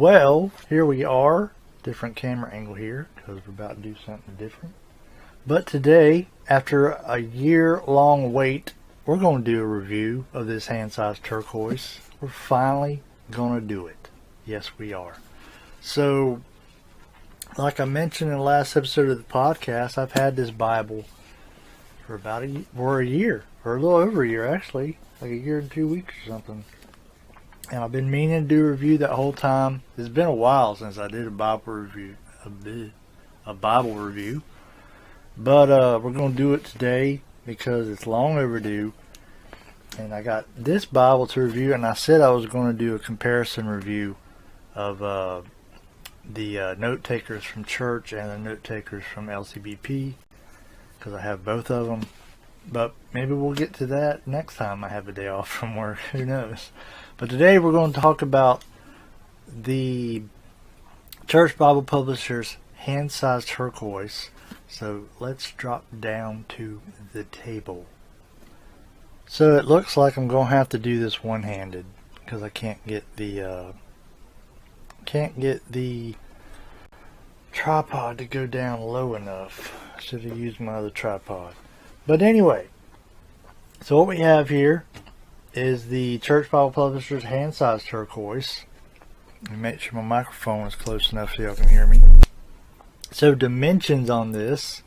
Well, here we are. Different camera angle here because we're about to do something different. But today, after a year-long wait, we're going to do a review of this hand-sized turquoise. We're finally going to do it. Yes, we are. So, like I mentioned in the last episode of the podcast, I've had this Bible for about a year, or a little over a year actually, like a year and 2 weeks or something. And I've been meaning to do a review that whole time. It's been a while since I did a Bible review, but we're going to do it today because it's long overdue. And I got this Bible to review, and I said I was going to do a comparison review of the note takers from church and the note takers from CBP, because I have both of them. But maybe we'll get to that next time I have a day off from work. Who knows? But today we're going to talk about the Church Bible Publishers hand-sized turquoise. So let's drop down to the table. So it looks like I'm going to have to do this one-handed because I can't get the tripod to go down low enough. I should have used my other tripod. But anyway, so what we have here is the Church Bible Publishers hand-sized turquoise. Let me make sure my microphone is close enough so y'all can hear me. So dimensions on this: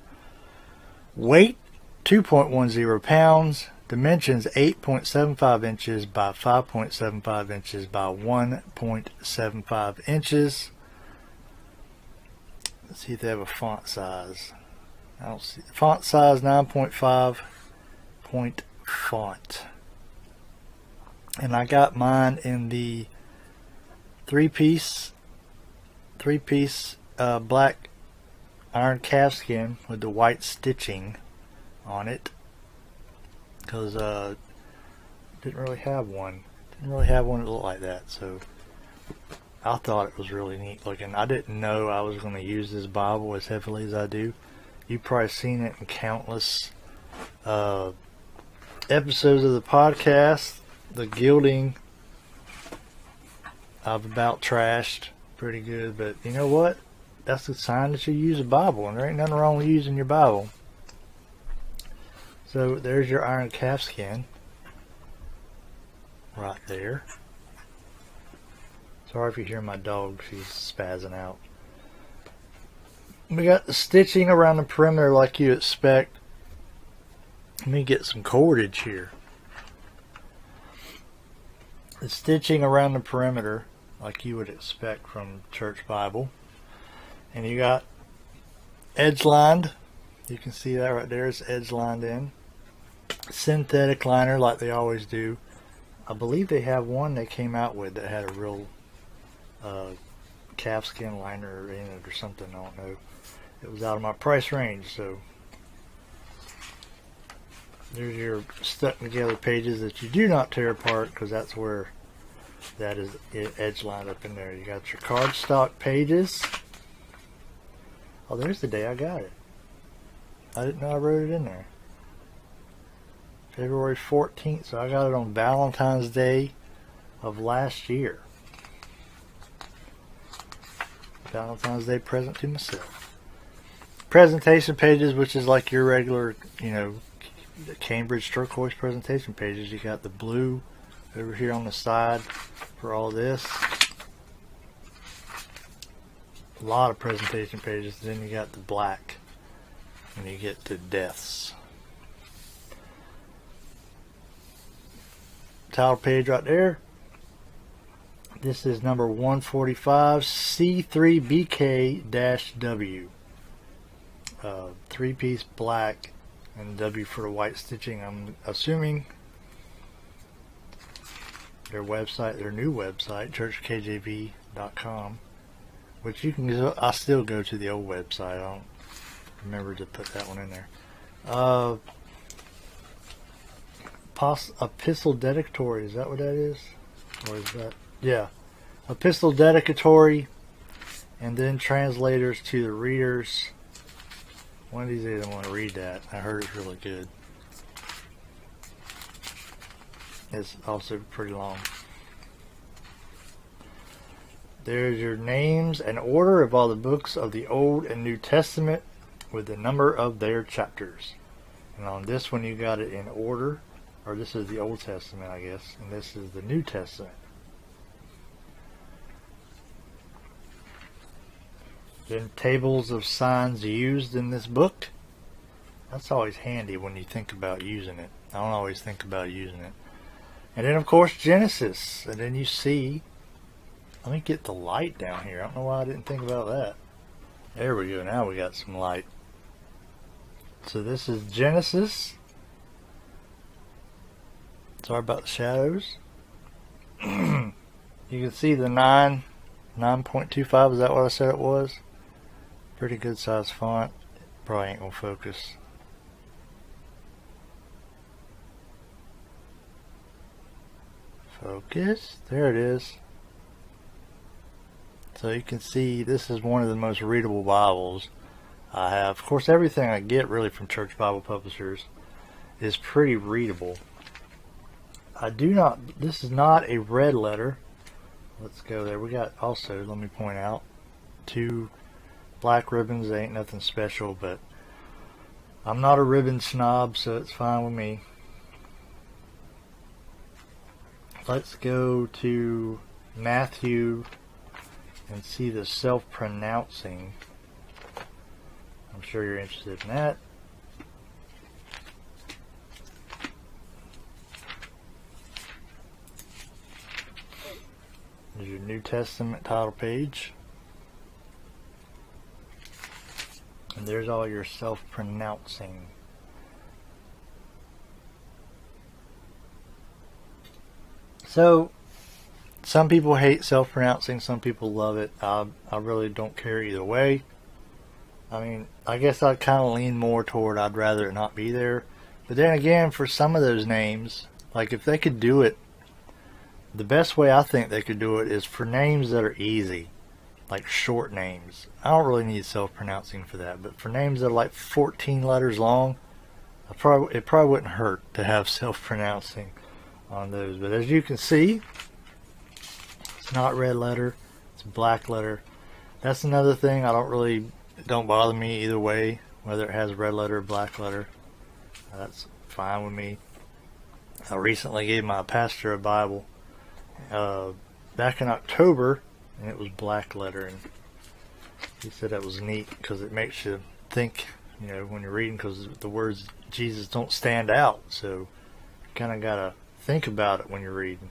weight 2.10 pounds, dimensions 8.75 inches by 5.75 inches by 1.75 inches. Let's see if they have a font size. I don't see font size. 9.5 point font, and I got mine in the three-piece black iron calfskin with the white stitching on it, because didn't really have one that looked like that, so I thought it was really neat looking. I didn't know I was going to use this Bible as heavily as I do. You've probably seen it in countless episodes of the podcast. The gilding I've about trashed pretty good, but you know what? That's the sign that you use a Bible, and there ain't nothing wrong with using your Bible. So there's your iron calfskin right there. Sorry if you hear my dog, she's spazzing out. We got the stitching around the perimeter like you expect. Let me get some cordage here. The stitching around the perimeter like you would expect from Church Bible. And you got edge lined. You can see that right there. It's edge lined in. Synthetic liner like they always do. I believe they have one they came out with that had a real calfskin liner in it or something. I don't know. It was out of my price range, so there's your stuck together pages that you do not tear apart, because that's where that is edge lined up in there. You got your cardstock pages. Oh, there's the day I got it. I didn't know I wrote it in there. February 14th, so I got it on Valentine's Day of last year. Valentine's Day present to myself. Presentation pages, which is like your regular, Cambridge turquoise presentation pages. You got the blue over here on the side for all this. A lot of presentation pages. Then you got the black, and you get the deaths. Title page right there. This is number 145, C3BK-W. Three-piece black and W for the white stitching. I'm assuming their website, their new website, churchkjv.com, which you can go, I still go to the old website. I don't remember to put that one in there. Epistle dedicatory, is that what that is? Or is that, yeah, epistle dedicatory, and then translators to the readers. One of these days I want to read that. I heard it's really good. It's also pretty long. There's your names and order of all the books of the Old and New Testament with the number of their chapters. And on this one you got it in order, or this is the Old Testament, I guess, and this is the New Testament. Then tables of signs used in this book. That's always handy when you think about using it. I don't always think about using it. And then of course Genesis. And then you see, let me get the light down here. I don't know why I didn't think about that. There we go. Now we got some light. So this is Genesis. Sorry about the shadows. You can see the 9.25. Is that what I said it was? Pretty good size font. Probably ain't gonna focus. Focus. There it is. So you can see this is one of the most readable Bibles I have. Of course, everything I get really from Church Bible Publishers is pretty readable. This is not a red letter. Let's go there. We got also, let me point out, 2 black ribbons. They ain't nothing special, but I'm not a ribbon snob, so it's fine with me. Let's go to Matthew and see the self-pronouncing. I'm sure you're interested in that. There's your New Testament title page. And there's all your self-pronouncing. So, some people hate self-pronouncing, some people love it. I really don't care either way. I mean, I guess I'd kind of lean more toward I'd rather it not be there. But then again, for some of those names, like if they could do it, the best way I think they could do it is for names that are easy, like short names. I don't really need self-pronouncing for that, but for names that are like 14 letters long, it probably wouldn't hurt to have self-pronouncing on those. But as you can see, it's not red letter, it's black letter. That's another thing. It don't bother me either way, whether it has red letter or black letter. That's fine with me. I recently gave my pastor a Bible back in October, and it was black letter, and he said that was neat because it makes you think, when you're reading, because the words Jesus don't stand out, so you kind of got to think about it when you're reading.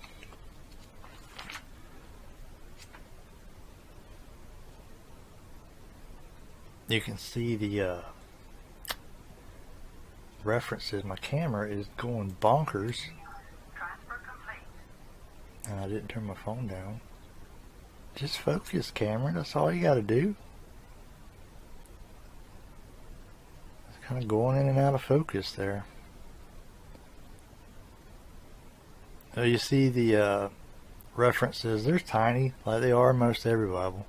You can see the references. My camera is going bonkers. And I didn't turn my phone down. Just focus, camera. That's all you got to do. It's kind of going in and out of focus there. So you see the references. They're tiny, like they are in most every Bible.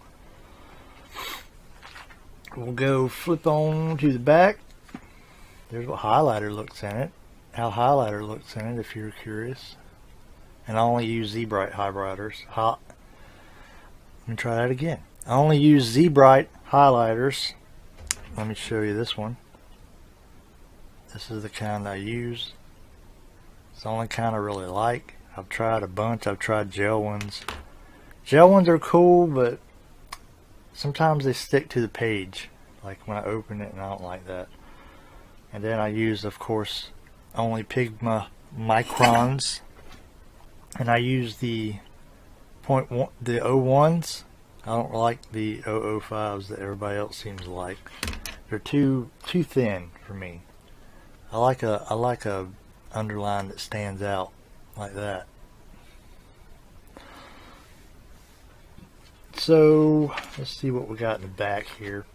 We'll go flip on to the back. There's what highlighter looks in it. How highlighter looks in it, if you're curious. And I only use Z-Bright highlighters. Let me try that again. I only use Z-Bright highlighters. Let me show you this one. This is the kind I use. It's the only kind I really like. I've tried a bunch. I've tried gel ones. Gel ones are cool, but sometimes they stick to the page. Like when I open it, and I don't like that. And then I use, of course, only Pigma microns. And I use the 0.1, the 01s. I don't like the 005s that everybody else seems to like. They're too thin for me. I like a underline that stands out like that. So let's see what we got in the back here.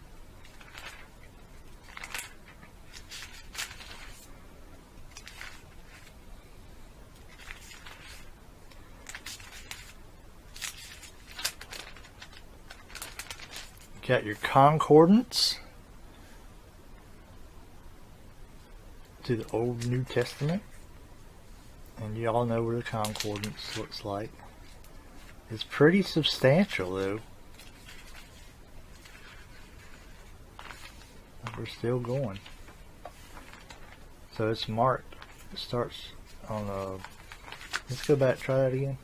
Got your concordance to the Old New Testament, and you all know what a concordance looks like. It's pretty substantial though. We're still going. So it's marked. It starts on let's go back, try that again.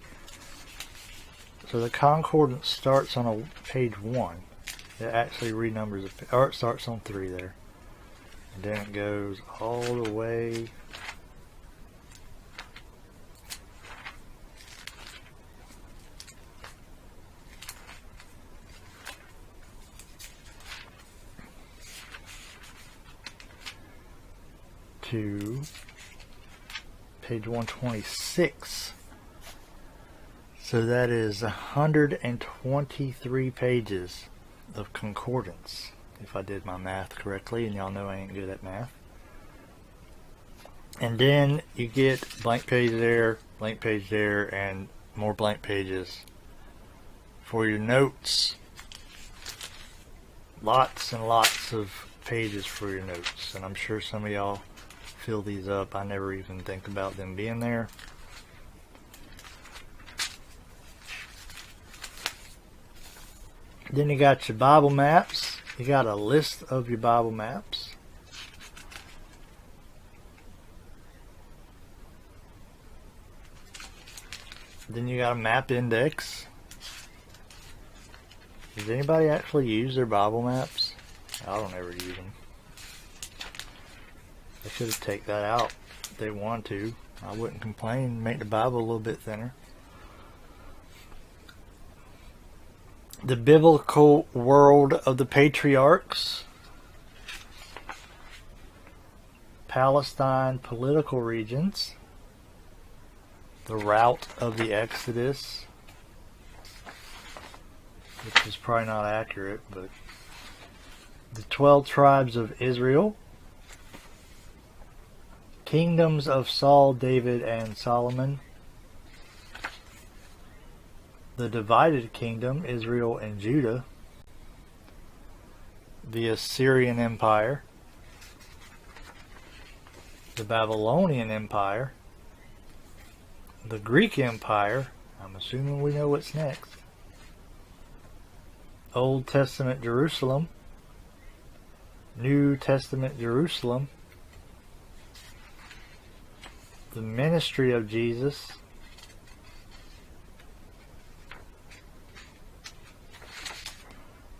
So the concordance starts on page 1. It actually renumbers, or it starts on 3 there. And then it goes all the way to page 126. So that is 123 pages of concordance, if I did my math correctly, and y'all know I ain't good at math. And then you get blank page there, and more blank pages for your notes. Lots and lots of pages for your notes, and I'm sure some of y'all fill these up. I never even think about them being there. Then you got your Bible maps. You got a list of your Bible maps. Then you got a map index. Does anybody actually use their Bible maps? I don't ever use them. They should have taken that out if they want to. I wouldn't complain. Make the Bible a little bit thinner. The biblical world of the patriarchs. Palestine political regions. The route of the Exodus, which is probably not accurate, but the 12 tribes of Israel. Kingdoms of Saul, David, and Solomon. The divided kingdom, Israel and Judah. The Assyrian Empire. The Babylonian Empire. The Greek Empire. I'm assuming we know what's next. Old Testament Jerusalem. New Testament Jerusalem. The ministry of Jesus.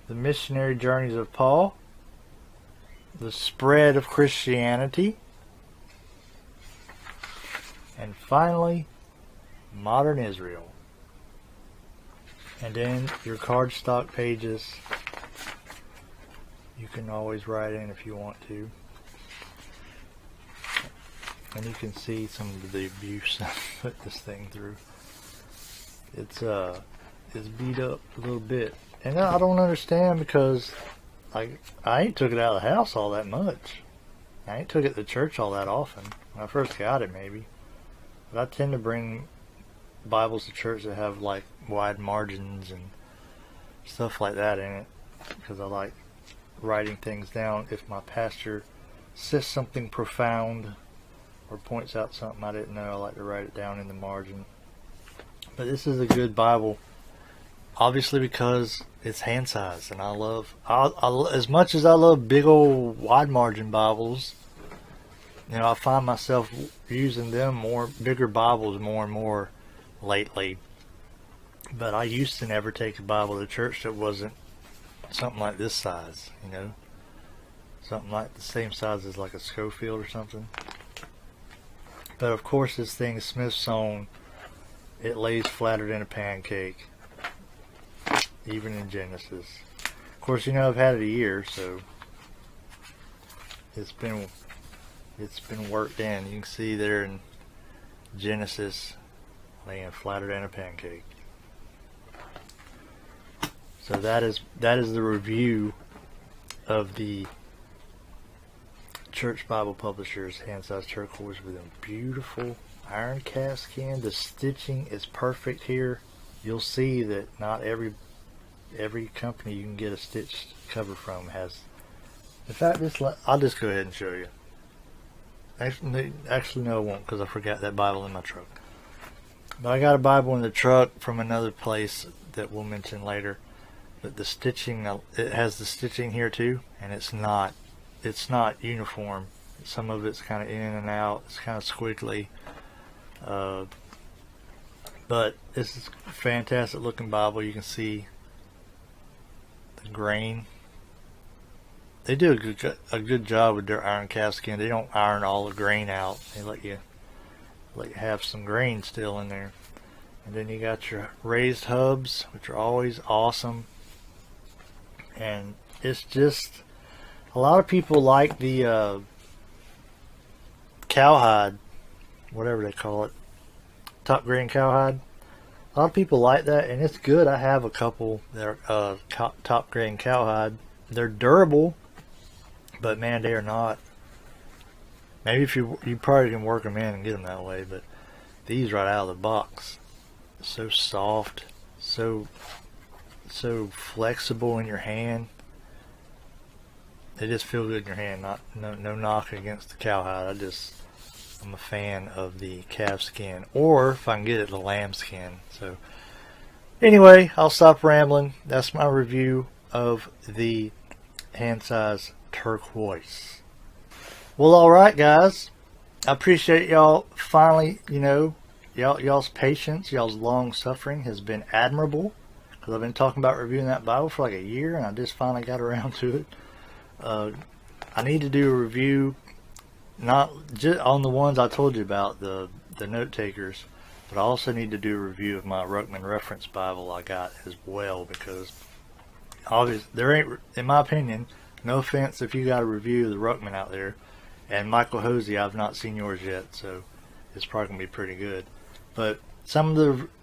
The missionary journeys of Paul. The spread of Christianity. And finally, modern Israel. And then your cardstock pages. You can always write in if you want to. And you can see some of the abuse I put this thing through. It's beat up a little bit. And I don't understand, because I ain't took it out of the house all that much. I ain't took it to church all that often. When I first got it, maybe. But I tend to bring Bibles to church that have like wide margins and stuff like that in it, because I like writing things down. If my pastor says something profound or points out something I didn't know, I like to write it down in the margin. But this is a good Bible, obviously, because it's hand size, and I love, as much as I love big old wide margin Bibles, you know, I find myself using them bigger Bibles more and more lately. But I used to never take a Bible to church that wasn't something like this size, you know, something like the same size as like a Schofield or something. But of course, this thing is Smithsonian. It lays flatter than a pancake, even in Genesis. Of course, you know, I've had it a year, so it's been worked in. You can see there in Genesis, laying flatter than a pancake. So that is the review of the Church Bible Publishers hand-size turquoise with a beautiful iron cast can. The stitching is perfect here. You'll see that not every company you can get a stitched cover from has. In fact, I'll just go ahead and show you. Actually, no, I won't, because I forgot that Bible in my truck. But I got a Bible in the truck from another place that we'll mention later. But the stitching, it has the stitching here too, and it's not it's not uniform. Some of it's kind of in and out. It's kind of squiggly. But this is a fantastic looking Bible. You can see the grain. They do a good job with their iron calfskin. They don't iron all the grain out. They let you have some grain still in there. And then you got your raised hubs, which are always awesome. And it's just, a lot of people like the cowhide, whatever they call it, top grain cowhide. A lot of people like that, and it's good. I have a couple that are top grain cowhide. They're durable, but man, they are not. Maybe if you probably can work them in and get them that way, but these right out of the box, so soft, so flexible in your hand. They just feel good in your hand. No knock against the cowhide. I'm a fan of the calf skin, or if I can get it, the lamb skin. So anyway, I'll stop rambling. That's my review of the hand size Turquoise. Well, alright guys, I appreciate y'all finally, y'all's patience, y'all's long suffering has been admirable, because I've been talking about reviewing that Bible for like a year, and I just finally got around to it. I need to do a review, not just on the ones I told you about, the note takers, but I also need to do a review of my Ruckman reference Bible I got as well, because obviously there ain't, in my opinion, no offense if you got a review of the Ruckman out there, and Michael Hosey, I've not seen yours yet, so it's probably gonna be pretty good. But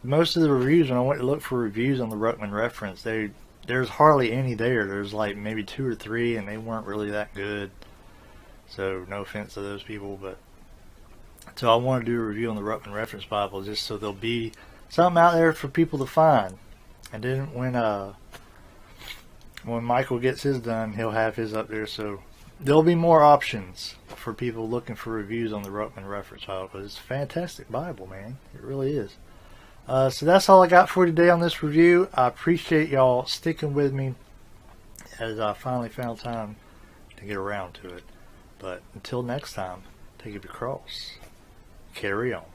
most of the reviews, when I went to look for reviews on the Ruckman reference, there's hardly any there. There's like maybe 2 or 3, and they weren't really that good. So no offense to those people, but so I want to do a review on the Ruckman reference Bible just so there'll be something out there for people to find. And then when Michael gets his done, he'll have his up there, so there'll be more options for people looking for reviews on the Ruckman reference Bible, because it's a fantastic Bible, man. It really is. So that's all I got for today on this review. I appreciate y'all sticking with me as I finally found time to get around to it. But until next time, take up your cross. Carry on.